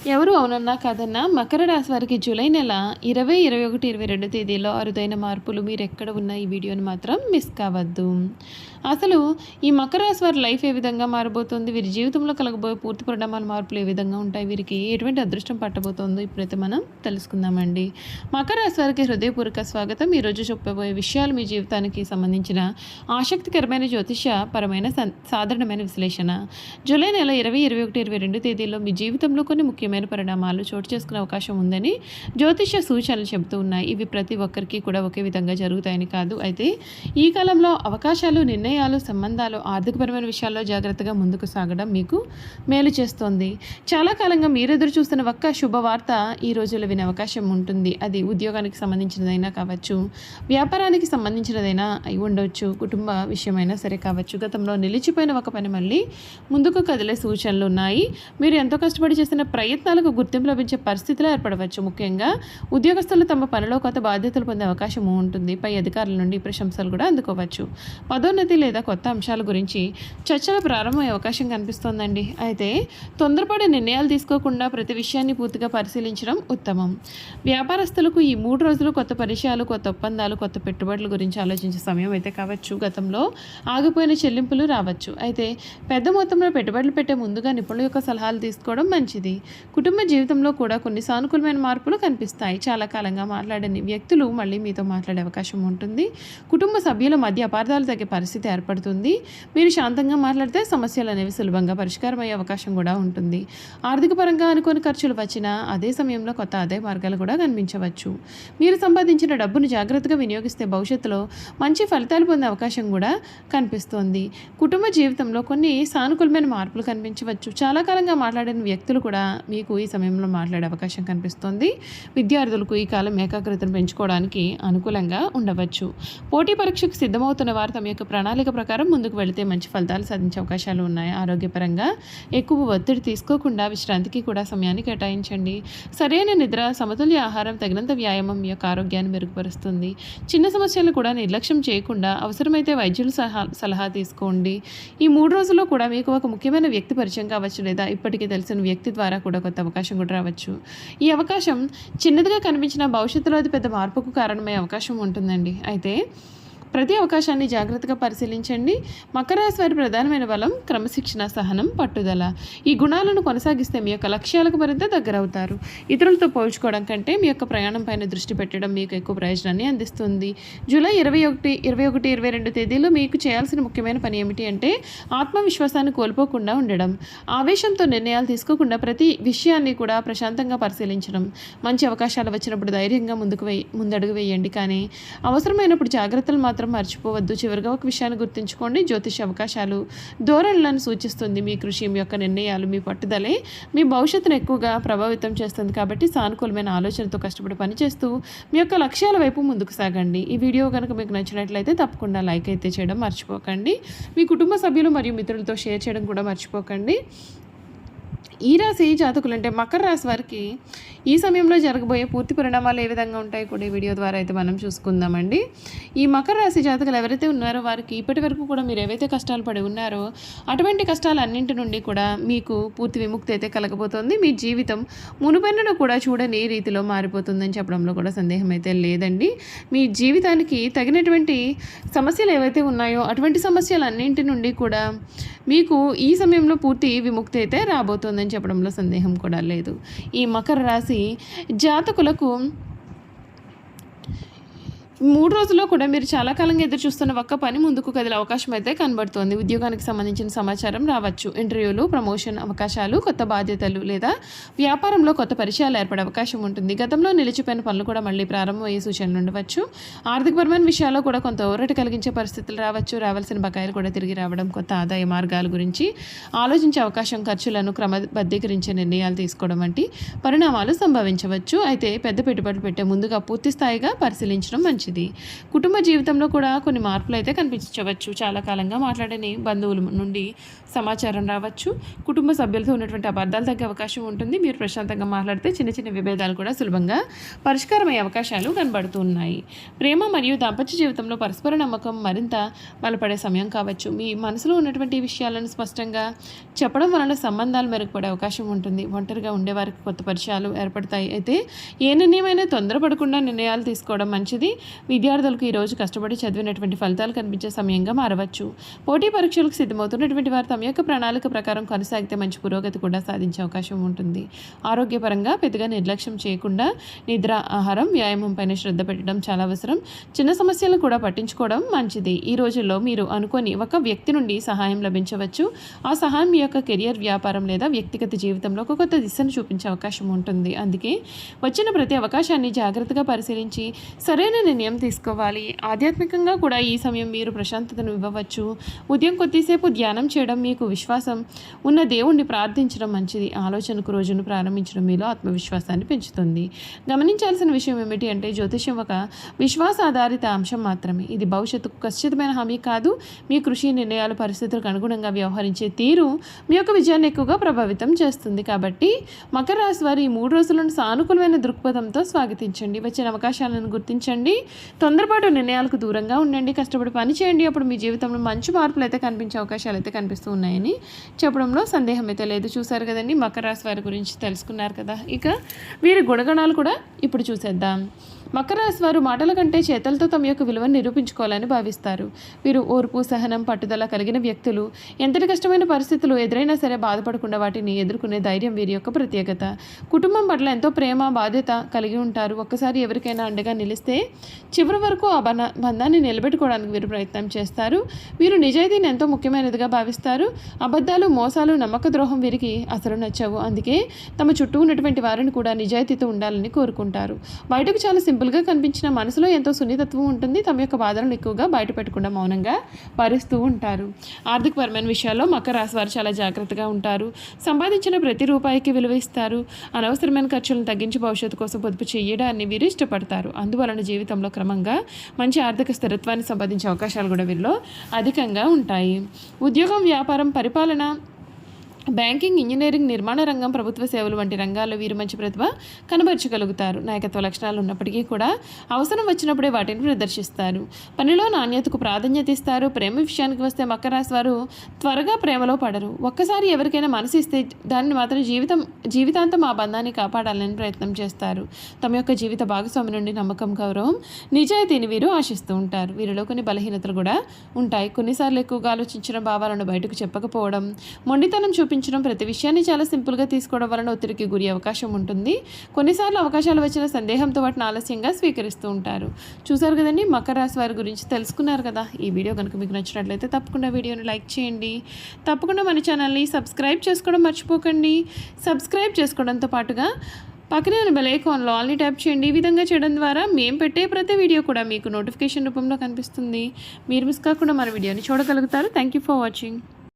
ఎవరు అవునన్నా కాదన్నా మకర రాశి వారికి జూలై నెల 20, 21, 22 తేదీల్లో అరుదైన మార్పులు మీరెక్కడ ఉన్న ఈ వీడియోని మాత్రం మిస్ కావద్దు. అసలు ఈ మకర రాశి వారి లైఫ్ ఏ విధంగా మారబోతుంది, వీరి జీవితంలో కలగబోయే పూర్తి పరిణామాల మార్పులు ఏ విధంగా ఉంటాయి, వీరికి ఎటువంటి అదృష్టం పట్టబోతుందో ఇప్పుడైతే మనం తెలుసుకుందామండి. మకర రాశి వారికి హృదయపూర్వక స్వాగతం. ఈరోజు చెప్పబోయే విషయాలు మీ జీవితానికి సంబంధించిన ఆసక్తికరమైన జ్యోతిష పరమైన సాధారణమైన విశ్లేషణ. జూలై నెల 20, 21, 22 తేదీల్లో మీ జీవితంలో కొన్ని ముఖ్యమైన పరిణామాలు చోటు చేసుకునే అవకాశం ఉందని జ్యోతిష సూచనలు చెబుతూ ఉన్నాయి. ఇవి ప్రతి ఒక్కరికి కూడా ఒకే విధంగా జరుగుతాయని కాదు. అయితే ఈ కాలంలో అవకాశాలు, నిర్ణయాలు, సంబంధాలు, ఆర్థికపరమైన విషయాల్లో జాగ్రత్తగా ముందుకు సాగడం మీకు మేలు చేస్తోంది. చాలా కాలంగా మీరు ఎదురు చూస్తున్న ఒక్క శుభవార్త ఈ రోజుల్లో వినే అవకాశం ఉంటుంది. అది ఉద్యోగానికి సంబంధించినదైనా కావచ్చు, వ్యాపారానికి సంబంధించినదైనా అయి ఉండవచ్చు, కుటుంబ విషయమైనా సరే కావచ్చు. గతంలో నిలిచిపోయిన ఒక పని మళ్ళీ ముందుకు కదిలే సూచనలు ఉన్నాయి. మీరు ఎంతో కష్టపడి చేసిన ప్రయత్నాలకు గుర్తింపు లభించే పరిస్థితులు ఏర్పడవచ్చు. ముఖ్యంగా ఉద్యోగస్తులు తమ పనిలో కొత్త బాధ్యతలు పొందే అవకాశం ఉంటుంది. పై అధికారుల నుండి ప్రశంసలు కూడా అందుకోవచ్చు. పదోన్నతి లేదా కొత్త అంశాల గురించి చర్చలు ప్రారంభమయ్యే అవకాశం కనిపిస్తోందండి. అయితే తొందరపడే నిర్ణయాలు తీసుకోకుండా ప్రతి విషయాన్ని పూర్తిగా పరిశీలించడం ఉత్తమం. వ్యాపారస్తులకు ఈ 3 రోజులు కొత్త పరిచయాలు, కొత్త ఒప్పందాలు, కొత్త పెట్టుబడుల గురించి ఆలోచించే సమయం అయితే కావచ్చు. గతంలో ఆగిపోయిన చెల్లింపులు రావచ్చు. అయితే పెద్ద మొత్తంలో పెట్టుబడులు పెట్టే ముందుగా నిపుణుల యొక్క సలహాలు తీసుకోవడం మంచిది. కుటుంబ జీవితంలో కూడా కొన్ని సానుకూలమైన మార్పులు కనిపిస్తాయి. చాలా కాలంగా మాట్లాడని వ్యక్తులు మళ్ళీ మీతో మాట్లాడే అవకాశం ఉంటుంది. కుటుంబ సభ్యుల మధ్య అపార్థాలు తగ్గే పరిస్థితి ఏర్పడుతుంది. మీరు శాంతంగా మాట్లాడితే సమస్యలు అనేవి సులభంగా పరిష్కారం అయ్యే అవకాశం కూడా ఉంటుంది. ఆర్థిక పరంగా అనుకోని ఖర్చులు వచ్చినా అదే సమయంలో కొత్త ఆదాయ మార్గాలు కూడా కనిపించవచ్చు. మీరు సంపాదించిన డబ్బును జాగ్రత్తగా వినియోగిస్తే భవిష్యత్తులో మంచి ఫలితాలు పొందే అవకాశం కూడా కనిపిస్తోంది. కుటుంబ జీవితంలో కొన్ని సానుకూలమైన మార్పులు కనిపించవచ్చు. చాలా కాలంగా మాట్లాడిన వ్యక్తులు కూడా మీకు ఈ సమయంలో మాట్లాడే అవకాశం కనిపిస్తోంది. విద్యార్థులకు ఈ కాలం ఏకాగ్రతను పెంచుకోవడానికి అనుకూలంగా ఉండవచ్చు. పోటీ పరీక్షకు సిద్ధమవుతున్న వారు తమ యొక్క ప్రణాళిక ప్రకారం ముందుకు వెళితే మంచి ఫలితాలు సాధించే అవకాశాలు ఉన్నాయి. ఆరోగ్యపరంగా ఎక్కువ ఒత్తిడి తీసుకోకుండా విశ్రాంతికి కూడా సమయాన్ని కేటాయించండి. సరైన నిద్ర, సమతుల్య ఆహారం, తగినంత వ్యాయామం మీ యొక్క ఆరోగ్యాన్ని మెరుగుపరుస్తుంది. చిన్న సమస్యలను కూడా నిర్లక్ష్యం చేయకుండా అవసరమైతే వైద్యుల సలహా తీసుకోండి. ఈ 3 రోజుల్లో కూడా మీకు ఒక ముఖ్యమైన వ్యక్తి పరిచయం కావచ్చు, లేదా ఇప్పటికీ తెలిసిన వ్యక్తి ద్వారా కూడా కొత్త అవకాశం కూడా రావచ్చు. ఈ అవకాశం చిన్నదిగా కనిపించిన భవిష్యత్తులో అది పెద్ద మార్పుకు కారణమయ్యే అవకాశం ఉంటుందండి. అయితే ప్రతి అవకాశాన్ని జాగ్రత్తగా పరిశీలించండి. మకర రాశి వారి ప్రధానమైన బలం క్రమశిక్షణ, సహనం, పట్టుదల. ఈ గుణాలను కొనసాగిస్తే మీ యొక్క లక్ష్యాలకు మరింత దగ్గరవుతారు. ఇతరులతో పోల్చుకోవడం కంటే మీ యొక్క ప్రయాణం పైన దృష్టి పెట్టడం మీకు ఎక్కువ ప్రయోజనాన్ని అందిస్తుంది. జూలై 21, 22 తేదీలో మీకు చేయాల్సిన ముఖ్యమైన పని ఏమిటి అంటే ఆత్మవిశ్వాసాన్ని కోల్పోకుండా ఉండడం. ఆవేశంతో నిర్ణయాలు తీసుకోకుండా ప్రతి విషయాన్ని కూడా ప్రశాంతంగా పరిశీలించడం. మంచి అవకాశాలు వచ్చినప్పుడు ధైర్యంగా ముందడుగు వేయండి, కానీ అవసరమైనప్పుడు జాగ్రత్తలు మాత్రం మర్చిపోవద్దు. చివరిగా ఒక విషయాన్ని గుర్తుంచుకోండి. జ్యోతిష అవకాశాలు ధోరణులను సూచిస్తుంది. మీ కృషి, మీ యొక్క నిర్ణయాలు, మీ పట్టుదలే మీ భవిష్యత్తును ఎక్కువగా ప్రభావితం చేస్తుంది. కాబట్టి సానుకూలమైన ఆలోచనతో కష్టపడి పనిచేస్తూ మీ యొక్క లక్ష్యాల వైపు ముందుకు సాగండి. ఈ వీడియో కనుక మీకు నచ్చినట్లయితే తప్పకుండా లైక్ అయితే చేయడం మర్చిపోకండి. మీ కుటుంబ సభ్యులు మరియు మిత్రులతో షేర్ చేయడం కూడా మర్చిపోకండి. ఈ రాశి జాతకులు అంటే మకర రాశి వారికి ఈ సమయంలో జరగబోయే పూర్తి పరిణామాలు ఏ విధంగా ఉంటాయి కూడా ఈ వీడియో ద్వారా అయితే మనం చూసుకుందామండి. ఈ మకర రాశి జాతకులు ఎవరైతే ఉన్నారో వారికి ఇప్పటి వరకు కూడా మీరు ఏవైతే కష్టాలు పడి ఉన్నారో అటువంటి కష్టాలన్నింటి నుండి కూడా మీకు పూర్తి విముక్తి అయితే కలగబోతోంది. మీ జీవితం మునుపెన్నడూ కూడా చూడని రీతిలో మారిపోతుందని చెప్పడంలో కూడా సందేహం అయితే లేదండి. మీ జీవితానికి తగినటువంటి సమస్యలు ఏవైతే ఉన్నాయో అటువంటి సమస్యలన్నింటి నుండి కూడా మీకు ఈ సమయంలో పూర్తి విముక్తి అయితే రాబోతోందని చెప్పడంలో సందేహం కూడా లేదు. ఈ మకర రాశి జాతకులకు 3 రోజుల్లో కూడా మీరు చాలా కాలంగా ఎదురు చూస్తున్న ఒక్క పని ముందుకు కదిలే అవకాశం అయితే కనబడుతోంది. ఉద్యోగానికి సంబంధించిన సమాచారం రావచ్చు. ఇంటర్వ్యూలు, ప్రమోషన్ అవకాశాలు, కొత్త బాధ్యతలు లేదా వ్యాపారంలో కొత్త పరిచయాలు ఏర్పడే అవకాశం ఉంటుంది. గతంలో నిలిచిపోయిన పనులు కూడా మళ్ళీ ప్రారంభమయ్యే సూచనలు ఉండవచ్చు. ఆర్థికపరమైన విషయాల్లో కూడా కొంత ఊరట కలిగించే పరిస్థితులు రావచ్చు. రావాల్సిన బకాయిలు కూడా తిరిగి రావడం, కొత్త ఆదాయ మార్గాల గురించి ఆలోచించే అవకాశం, ఖర్చులను క్రమబద్ధీకరించే నిర్ణయాలు తీసుకోవడం వంటి పరిణామాలు సంభవించవచ్చు. అయితే పెద్ద పెట్టుబడులు పెట్టే ముందుగా పూర్తి స్థాయిగా పరిశీలించడం మంచిది. మంచిది. కుటుంబ జీవితంలో కూడా కొన్ని మార్పులు అయితే కనిపించవచ్చు. చాలా కాలంగా మాట్లాడని బంధువుల నుండి సమాచారం రావచ్చు. కుటుంబ సభ్యులతో ఉన్నటువంటి అబద్ధాలు తగ్గే అవకాశం ఉంటుంది. మీరు ప్రశాంతంగా మాట్లాడితే చిన్న చిన్న విభేదాలు కూడా సులభంగా పరిష్కారమయ్యే అవకాశాలు కనబడుతున్నాయి. ప్రేమ మరియు దాంపత్య జీవితంలో పరస్పర నమ్మకం మరింత బలపడే సమయం కావచ్చు. మీ మనసులో ఉన్నటువంటి విషయాలను స్పష్టంగా చెప్పడం వలన సంబంధాలు మెరుగుపడే అవకాశం ఉంటుంది. ఒంటరిగా ఉండేవారికి కొత్త పరిచయాలు ఏర్పడతాయి. అయితే ఏ నిర్ణయమైనా తొందరపడకుండా నిర్ణయాలు తీసుకోవడం మంచిది. విద్యార్థులకు ఈరోజు కష్టపడి చదివినటువంటి ఫలితాలు కనిపించే సమయంగా మారవచ్చు. పోటీ పరీక్షలకు సిద్ధమవుతున్నటువంటి వారు తమ యొక్క ప్రణాళిక ప్రకారం కొనసాగితే మంచి పురోగతి కూడా సాధించే అవకాశం ఉంటుంది. ఆరోగ్యపరంగా పెద్దగా నిర్లక్ష్యం చేయకుండా నిద్ర, ఆహారం, వ్యాయామం పైన శ్రద్ధ పెట్టడం చాలా అవసరం. చిన్న సమస్యలను కూడా పట్టించుకోవడం మంచిది. ఈ రోజుల్లో మీరు అనుకోని ఒక వ్యక్తి నుండి సహాయం లభించవచ్చు. ఆ సహాయం మీ యొక్క కెరియర్, వ్యాపారం లేదా వ్యక్తిగత జీవితంలో ఒక కొత్త దిశను చూపించే అవకాశం ఉంటుంది. అందుకే వచ్చిన ప్రతి అవకాశాన్ని జాగ్రత్తగా పరిశీలించి సరైన నిర్ణయం తీసుకోవాలి. ఆధ్యాత్మికంగా కూడా ఈ సమయం మీరు ప్రశాంతతను ఇవ్వవచ్చు. ఉదయం కొద్దిసేపు ధ్యానం చేయడం, మీకు విశ్వాసం ఉన్న దేవుణ్ణి ప్రార్థించడం మంచిది. ఆలోచనకు రోజును ప్రారంభించడం మీలో ఆత్మవిశ్వాసాన్ని పెంచుతుంది. గమనించాల్సిన విషయం ఏమిటి అంటే జ్యోతిష్యం ఒక విశ్వాస ఆధారిత అంశం మాత్రమే. ఇది భవిష్యత్తుకు ఖచ్చితమైన హామీ కాదు. మీ కృషి, నిర్ణయాలు, పరిస్థితులకు అనుగుణంగా వ్యవహరించే తీరు మీ యొక్క విజయాన్ని ఎక్కువగా ప్రభావితం చేస్తుంది. కాబట్టి మకర రాశి వారు ఈ 3 రోజులను సానుకూలమైన దృక్పథంతో స్వాగతించండి. వచ్చిన అవకాశాలను గుర్తించండి. తొందరపాటు నిర్ణయాలకు దూరంగా ఉండండి. కష్టపడి పని చేయండి. అప్పుడు మీ జీవితంలో మంచి మార్పులు అయితే కనిపించే అవకాశాలు అయితే కనిపిస్తూ ఉన్నాయని చెప్పడంలో సందేహం అయితే లేదు. చూశారు కదండి, మకర రాశి వారి గురించి తెలుసుకున్నారు కదా. ఇక వీరి గుణగణాలు కూడా ఇప్పుడు చూసేద్దాం. మకర రాశి వారు మాటల కంటే చేతలతో తమ యొక్క విలువను నిరూపించుకోవాలని భావిస్తారు. వీరు ఓర్పు, సహనం, పట్టుదల కలిగిన వ్యక్తులు. ఎంతటి కష్టమైన పరిస్థితులు ఎదురైనా సరే బాధపడకుండా వాటిని ఎదుర్కొనే ధైర్యం వీరి యొక్క ప్రత్యేకత. కుటుంబం పట్ల ఎంతో ప్రేమ, బాధ్యత కలిగి ఉంటారు. ఒక్కసారి ఎవరికైనా అండగా నిలిస్తే చివరి వరకు ఆ బంధాన్ని నిలబెట్టుకోవడానికి వీరు ప్రయత్నం చేస్తారు. వీరు నిజాయితీని ఎంతో ముఖ్యమైనదిగా భావిస్తారు. అబద్ధాలు, మోసాలు, నమ్మక ద్రోహం వీరికి అసలు నచ్చవు. అందుకే తమ చుట్టూ ఉన్నటువంటి వారిని కూడా నిజాయితీతో ఉండాలని కోరుకుంటారు. బయటకు చాలా సింపుల్గా కనిపించిన మనసులో ఎంతో సున్నితత్వం ఉంటుంది. తమ యొక్క బాధలను ఎక్కువగా బయట పెట్టకుండా మౌనంగా భరిస్తూ ఉంటారు. ఆర్థికపరమైన విషయాల్లో మకర రాశి వారు చాలా జాగ్రత్తగా ఉంటారు. సంపాదించిన ప్రతి రూపాయికి విలువ ఇస్తారు. అనవసరమైన ఖర్చులను తగ్గించి భవిష్యత్తు కోసం పొదుపు చేయడాన్ని వీరు ఇష్టపడతారు. అందువలన జీవితంలో క్రమంగా మంచి ఆర్థిక స్థిరత్వాన్ని సంపాదించే అవకాశాలు కూడా వీరిలో అధికంగా ఉంటాయి. ఉద్యోగం, వ్యాపారం, పరిపాలన, బ్యాంకింగ్, ఇంజనీరింగ్, నిర్మాణ రంగం, ప్రభుత్వ సేవలు వంటి రంగాల్లో వీరు మంచి ప్రతిభ కనబరచగలుగుతారు. నాయకత్వ లక్షణాలు ఉన్నప్పటికీ కూడా అవసరం వచ్చినప్పుడే వాటిని ప్రదర్శిస్తారు. పనిలో నాణ్యతకు ప్రాధాన్యత ఇస్తారు. ప్రేమ విషయానికి వస్తే మకర రాశి వారు త్వరగా ప్రేమలో పడరు. ఒక్కసారి ఎవరికైనా మనసు ఇస్తే దాన్ని మాత్రం జీవితాంతం ఆ బంధాన్ని కాపాడాలని ప్రయత్నం చేస్తారు. తమ యొక్క జీవిత భాగస్వామి నుండి నమ్మకం, గౌరవం, నిజాయితీని వీరు ఆశిస్తూ ఉంటారు. వీరిలో కొన్ని బలహీనతలు కూడా ఉంటాయి. కొన్నిసార్లు ఎక్కువగా ఆలోచించిన భావాలను బయటకు చెప్పకపోవడం, మొండితనం చూపించడం, ప్రతి విషయాన్ని చాలా సింపుల్గా తీసుకోవడం వలన ఒత్తిడికి గురి అవకాశం ఉంటుంది. కొన్నిసార్లు అవకాశాలు వచ్చిన సందేహంతో వాటిని ఆలస్యంగా స్వీకరిస్తూ ఉంటారు. చూసారు కదండి, మకర రాశి వారి గురించి తెలుసుకున్నారు కదా. ఈ వీడియో కనుక మీకు నచ్చినట్లయితే తప్పకుండా వీడియోని లైక్ చేయండి. తప్పకుండా మన ఛానల్ని సబ్స్క్రైబ్ చేసుకోవడం మర్చిపోకండి. సబ్స్క్రైబ్ చేసుకోవడంతో పాటుగా పక్కనే ఉన్న బెల్ ఐకాన్లో ఆల్ని ట్యాప్ చేయండి. ఈ విధంగా చేయడం ద్వారా మేము పెట్టే ప్రతి వీడియో కూడా మీకు నోటిఫికేషన్ రూపంలో కనిపిస్తుంది. మీరు మిస్ కాకుండా మన వీడియోని చూడగలుగుతారు. Thank you for watching.